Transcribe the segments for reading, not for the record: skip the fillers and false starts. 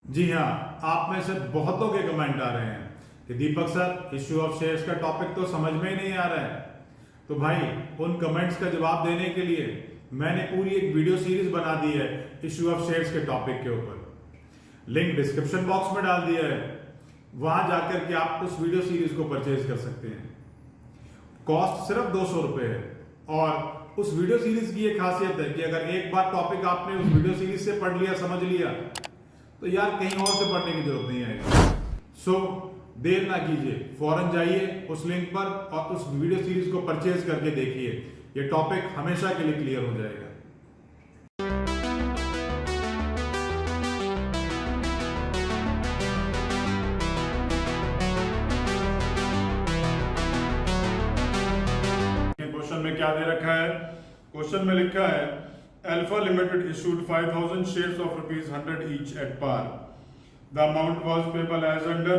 जी हाँ, आप में से बहुतों के कमेंट आ रहे हैं कि दीपक सर इश्यू ऑफ शेयर्स का टॉपिक तो समझ में ही नहीं आ रहा है। तो भाई उन कमेंट्स का जवाब देने के लिए मैंने पूरी एक वीडियो सीरीज बना दी है इश्यू ऑफ शेयर्स के टॉपिक के ऊपर। लिंक डिस्क्रिप्शन बॉक्स में डाल दिया है, वहां जाकर के आप उस वीडियो सीरीज को परचेज कर सकते हैं। कॉस्ट सिर्फ 200 रुपए है। और उस वीडियो सीरीज की एक खासियत है कि अगर एक बार टॉपिक आपने उस वीडियो सीरीज से पढ़ लिया, समझ लिया, तो यार कहीं और से पढ़ने की जरूरत नहीं आएगी। सो देर ना कीजिए, फौरन जाइए उस लिंक पर और उस वीडियो सीरीज को परचेज करके देखिए। ये टॉपिक हमेशा के लिए क्लियर हो जाएगा। क्वेश्चन में क्या दे रखा है? क्वेश्चन में लिखा है Alpha Limited issued 5,000 shares of rupees 100 each at par. The amount was payable as under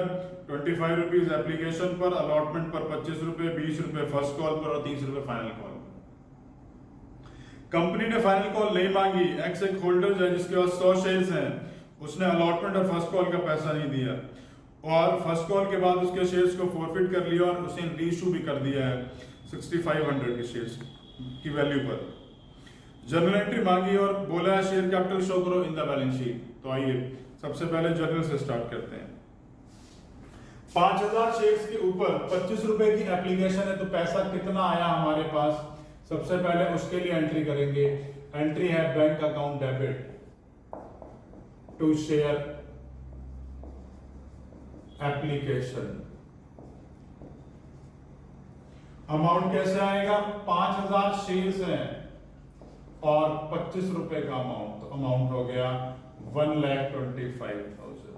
25 rupees application पर, allotment पर 25 रुपए, 20 रुपए फर्स्ट कॉल पर और 30 रुपए फाइनल कॉल। कंपनी ने फाइनल कॉल नहीं मांगी। एक्स एक होल्डर है जिसके पास 100 शेयर्स हैं, उसने अलॉटमेंट और फर्स्ट कॉल का पैसा नहीं दिया और फर्स्ट कॉल के बाद उसके शेयर्स को फॉरफिट कर लिया और उसे रीइशू भी कर दिया है 6500 के शेयर्स की वैल्यू पर। जर्नल एंट्री मांगी और बोला है शेयर कैपिटल शो करो इन द बैलेंस शीट। तो आइए सबसे पहले जर्नल से स्टार्ट करते हैं। 5000 शेयर्स के ऊपर 25 रुपए की एप्लीकेशन है, तो पैसा कितना आया हमारे पास? सबसे पहले उसके लिए एंट्री करेंगे। एंट्री है bank account debit to share application. Amount कैसे आएगा? 5000 शेयर्स हैं और 25 रुपए का अमाउंट, तो अमाउंट हो गया 1,25,000।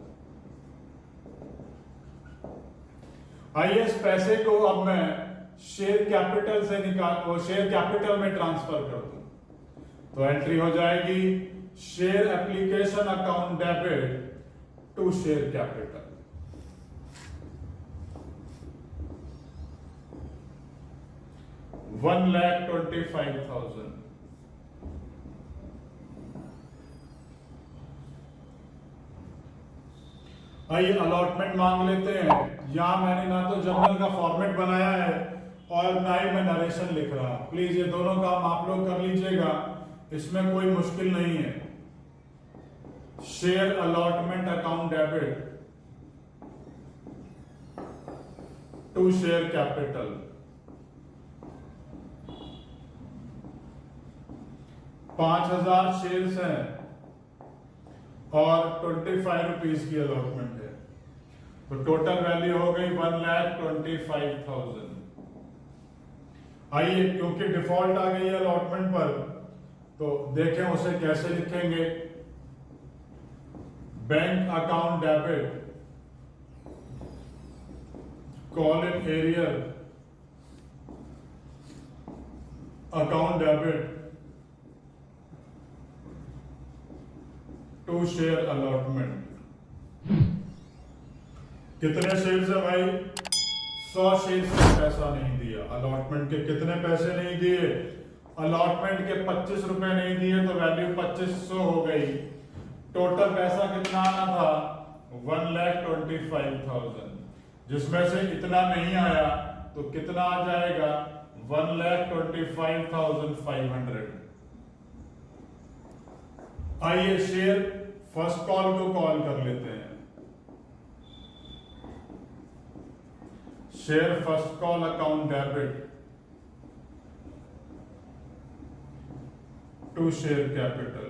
आइए इस पैसे को अब मैं शेयर कैपिटल से शेयर कैपिटल में ट्रांसफर कर दूं, तो एंट्री हो जाएगी share application account debit to share capital. $1,25,000। आइए अलॉटमेंट मांग लेते हैं। यहां मैंने ना तो जर्नल का फॉर्मेट बनाया है और ना ही मैं नरेशन लिख रहा। प्लीज ये दोनों काम आप लोग कर लीजिएगा, इसमें कोई मुश्किल नहीं है। Share allotment account debit to share capital. 5000 shares हैं और 25 रुपीज की अलॉटमेंट है, तो टोटल वैल्यू हो गई 1,25,000। आइए क्योंकि डिफॉल्ट आ गई है अलॉटमेंट पर, तो देखें उसे कैसे लिखेंगे। Bank account debit call in arrear account debit to share allotment. कितने शेयर्स है भाई? 100 शेयर्स का पैसा नहीं दिया। अलॉटमेंट के कितने पैसे नहीं दिए? अलॉटमेंट के 25 रुपए नहीं दिए, तो वैल्यू 2500 हो गई। टोटल पैसा कितना आना था? 1,25,000, जिसमें से इतना नहीं आया, तो कितना आ जाएगा? 1,25,500। आइए शेयर फर्स्ट कॉल को कॉल कर लेते हैं। Share first call account debit to share capital.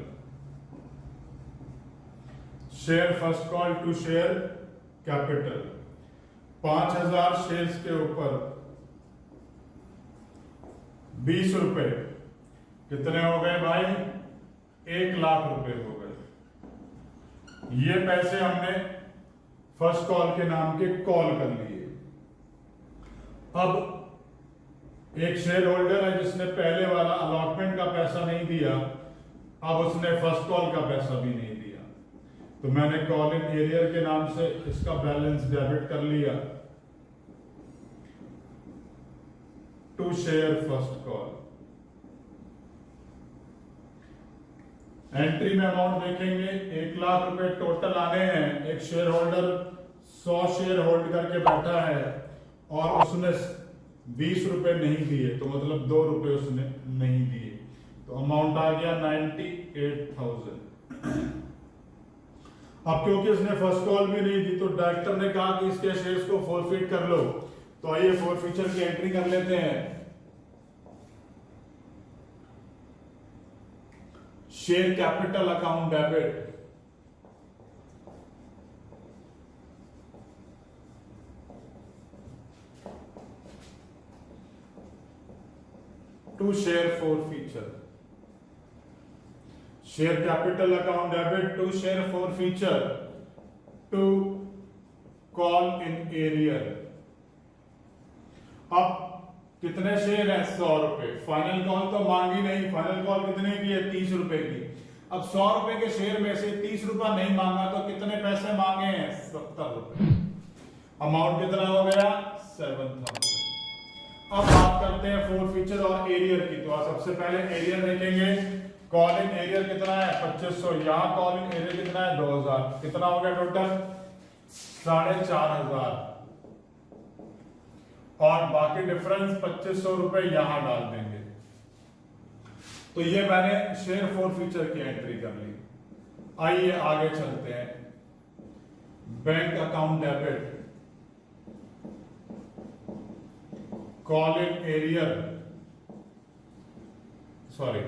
Share first call to share capital. 5000 shares के ऊपर 20 रुपए कितने हो गए भाई? 1,00,000 रुपए हो गए। ये पैसे हमने फर्स्ट कॉल के नाम के कॉल कर लिए। अब एक शेयर होल्डर है जिसने पहले वाला अलॉटमेंट का पैसा नहीं दिया, अब उसने फर्स्ट कॉल का पैसा भी नहीं दिया, तो मैंने कॉल इन एरियर के नाम से इसका बैलेंस डेबिट कर लिया to share first call. Entry में अमाउंट देखेंगे, 1,00,000 रुपए टोटल आने हैं। एक शेयर होल्डर 100 शेयर होल्ड करके बैठा है और उसने 20 रुपए नहीं दिए, तो मतलब 2 रुपए उसने नहीं दिए, तो अमाउंट आ गया 98,000। अब क्योंकि उसने फर्स्ट कॉल भी नहीं दी, तो डायरेक्टर ने कहा कि इसके शेयर्स को फॉरफिट कर लो। तो आइए फॉरफीचर की एंट्री कर लेते हैं। Share capital account debit, to share forfeiture, share capital account debit to share forfeiture to call in arrear. अब कितने शेयर है? 100 रुपए। फाइनल कॉल तो मांगी नहीं, फाइनल कॉल कितने की है? 30 रुपए की। अब 100 रुपए के शेयर में से 30 रुपया नहीं मांगा, तो कितने पैसे मांगे हैं? 70 रुपए। अमाउंट कितना हो गया? 7,000। अब बात करते हैं फॉरफीचर और एरियर की। तो सबसे पहले एरियर देखेंगे। कॉलिंग एरियर कितना है? 2500। यहां कॉलिंग एरियर कितना है? 2000। कितना हो गया टोटल? 4,500। और बाकी डिफरेंस 2500 रुपए यहां डाल देंगे। तो ये मैंने शेयर फॉरफीचर की एंट्री कर ली। आइए आगे चलते हैं। Bank account debit, call in arrear, sorry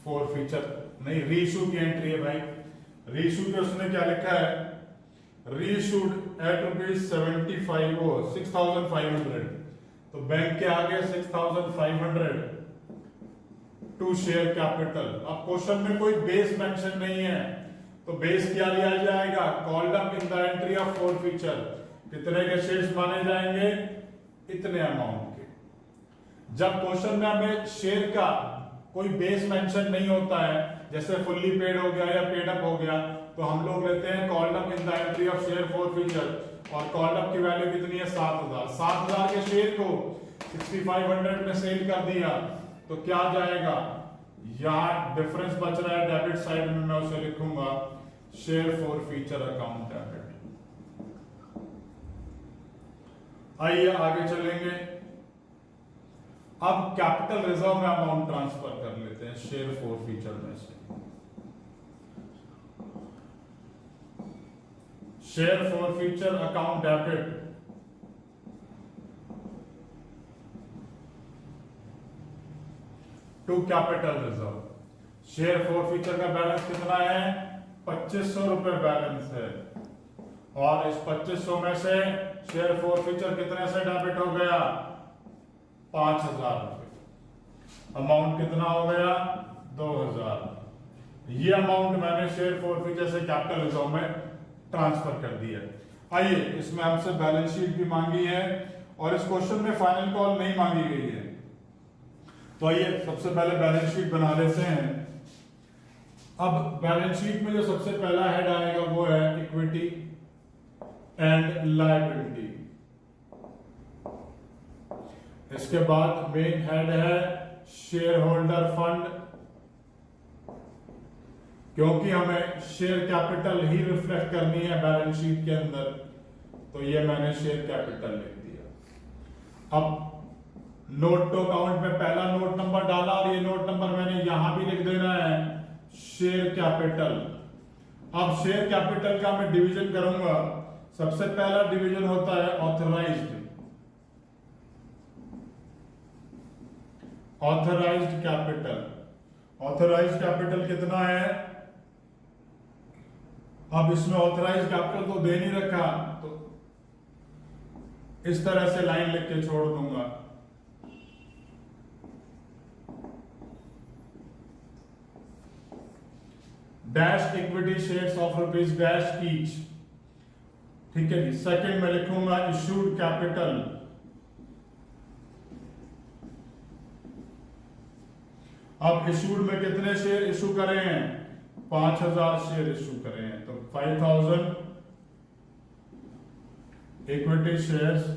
forfeiture नहीं, रीइशू की एंट्री है भाई। रीइशू के उसने क्या लिखा है? रीइशूड एट ₹75 हो 6,500। तो बैंक के आगे 6,500 टू शेयर कैपिटल। अब क्वेश्चन में कोई बेस मेंशन नहीं है, तो बेस क्या लिया जाएगा? Called up in the entry of forfeiture. कितने के शेयर्स माने जाएंगे? इतने अमाउंट के। जब क्वेश्चन में हमें शेयर का कोई बेस मेंशन नहीं होता है, जैसे फुल्ली पेड हो गया या पेड अप हो गया, तो हम लोग लेते हैं called up in the entry of share forfeiture. और कॉल्ड अप की वैल्यू कितनी है? 7,000। 7,000 के शेयर को 6,500 में सेल कर दिया, तो क्या जाएगा? यहां डिफरेंस बच रहा है डेबिट साइड में, मैं उसे लिखूंगा शेयर फॉरफीचर अकाउंट डेबिट। आइए आगे चलेंगे। अब कैपिटल रिजर्व में अमाउंट ट्रांसफर कर लेते हैं शेयर फॉरफीचर में से। Share forfeiture account debit to capital reserve. Share forfeiture का बैलेंस कितना है? 2500 रुपए बैलेंस है, और इस 2500 में से शेयर फॉरफीचर कितने से डेबिट हो गया? 5,000 रुपए। अमाउंट कितना हो गया? 2,000। ये अमाउंट मैंने शेयर फॉरफीचर से कैपिटल रिजर्व में ट्रांसफर कर दिया। आइए, इसमें हमसे बैलेंस शीट भी मांगी है और इस क्वेश्चन में फाइनल कॉल नहीं मांगी गई है। तो आइए सबसे पहले बैलेंस शीट बना लेते हैं। अब बैलेंस शीट में जो सबसे पहला हेड आएगा वो है इक्विटी एंड लायबिलिटी। इसके बाद मेन हेड है शेयर होल्डर फंड, क्योंकि हमें शेयर कैपिटल ही रिफ्लेक्ट करनी है बैलेंस शीट के अंदर, तो ये मैंने शेयर कैपिटल लिख दिया। अब नोट टू अकाउंट में पहला नोट नंबर डाला और ये नोट नंबर मैंने यहां भी लिख देना है शेयर कैपिटल। अब शेयर कैपिटल का मैं डिवीजन करूंगा। सबसे पहला डिवीजन होता है ऑथराइज्ड कैपिटल। ऑथराइज्ड कैपिटल कितना है? अब इसमें ऑथराइज्ड कैपिटल तो दे नहीं रखा, तो इस तरह से लाइन लिख के छोड़ दूंगा। Dash equity shares of rupees dash each. ठीक है जी। सेकंड में लिखूंगा इशूड कैपिटल। अब इशूड में कितने शेयर इशू करे हैं? 5,000 शेयर इशू करे हैं, तो 5,000 equity shares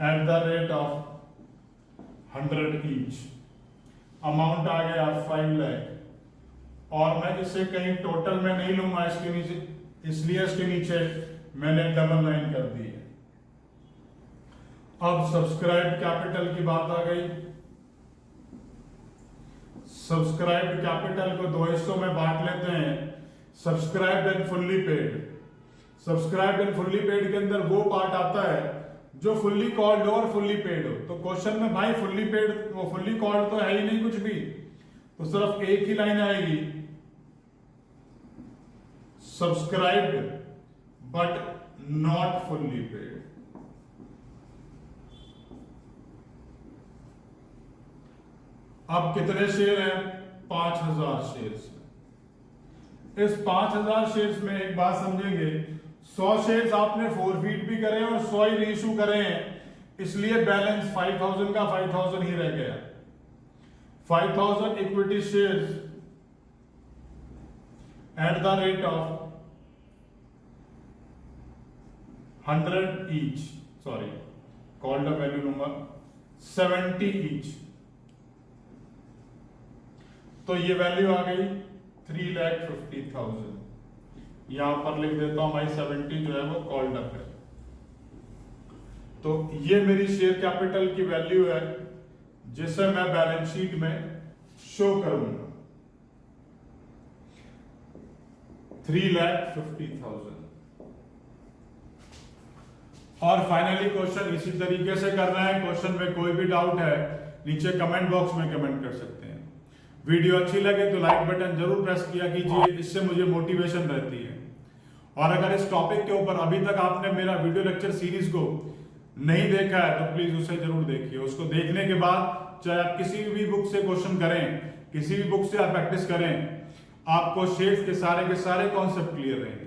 at the rate of 100 each. Amount आ गया 5 लाख। और मैं इसे कहीं टोटल में नहीं लूंगा इसके नीचे, इसलिए इसके नीचे मैंने डबल लाइन कर दी है। अब सब्सक्राइब कैपिटल की बात आ गई। सब्सक्राइब कैपिटल को दो हिस्सों में बांट लेते हैं, subscribe and fully paid. Subscribe and fully paid के अंदर वो पार्ट आता है जो फुल्ली कॉल्ड हो और फुल्ली पेड हो। तो क्वेश्चन में भाई फुल्ली पेड वो फुल्ली कॉल्ड तो है ही नहीं कुछ भी, तो सिर्फ एक ही लाइन आएगी, subscribed but not fully paid. अब कितने शेयर हैं? 5000 शेयर्स। इस 5000 शेयर्स में एक बात समझेंगे, 100 शेयर्स आपने फॉरफीट भी करे और 100 ही रीइश्यू करे हैं, इसलिए बैलेंस 5000 का 5000 ही रह गया। 5000 equity shares at the rate of 100 each, sorry called a value लूंगा 70 ईच, तो ये वैल्यू आ गई 3,50,000। यहां पर लिख देता हूं भाई 70 जो है वो कॉल्ड अप है। तो ये मेरी शेयर कैपिटल की वैल्यू है जिसे मैं बैलेंस शीट में शो करूंगा, 3,50,000। और फाइनली क्वेश्चन इसी तरीके से करना है। क्वेश्चन में कोई भी डाउट है नीचे कमेंट बॉक्स में कमेंट कर सकते हैं। वीडियो अच्छी लगे तो लाइक बटन जरूर प्रेस किया कीजिए, इससे मुझे मोटिवेशन रहती है। और अगर इस टॉपिक के ऊपर अभी तक आपने मेरा वीडियो लेक्चर सीरीज को नहीं देखा है तो प्लीज उसे जरूर देखिए। उसको देखने के बाद चाहे आप किसी भी बुक से क्वेश्चन करें, किसी भी बुक से आप प्रैक्टिस करें, आपको शेयर्स के सारे कॉन्सेप्ट क्लियर रहेंगे।